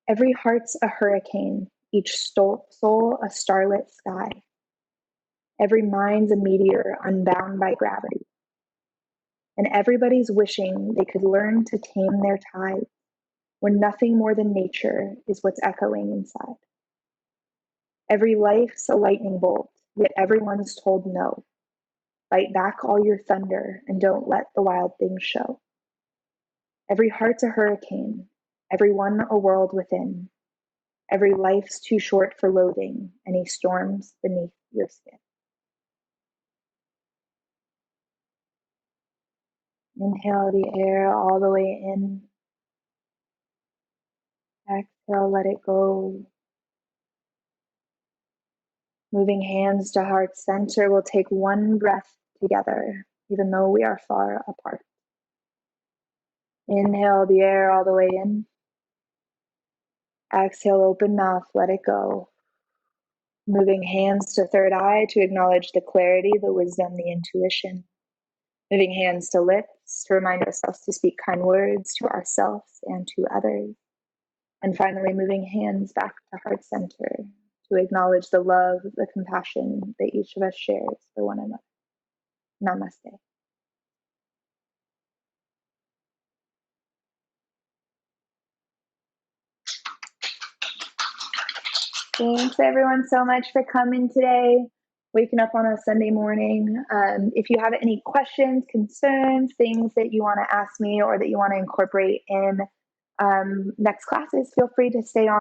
Every heart's a hurricane, each soul a starlit sky. Every mind's a meteor unbound by gravity. And everybody's wishing they could learn to tame their tide when nothing more than nature is what's echoing inside. Every life's a lightning bolt, yet everyone's told no. Fight back all your thunder and don't let the wild things show. Every heart's a hurricane, every one a world within. Every life's too short for loathing any storms beneath your skin. Inhale the air all the way in. Exhale, let it go. Moving hands to heart center, we'll take one breath together, even though we are far apart. Inhale the air all the way in. Exhale, open mouth, let it go. Moving hands to third eye to acknowledge the clarity, the wisdom, the intuition. Moving hands to lips to remind ourselves to speak kind words to ourselves and to others. And finally, moving hands back to heart center to acknowledge the love, the compassion that each of us shares for one another. Namaste. Thanks everyone so much for coming today, waking up on a Sunday morning. If you have any questions, concerns, things that you want to ask me or that you want to incorporate in next classes, feel free to stay on.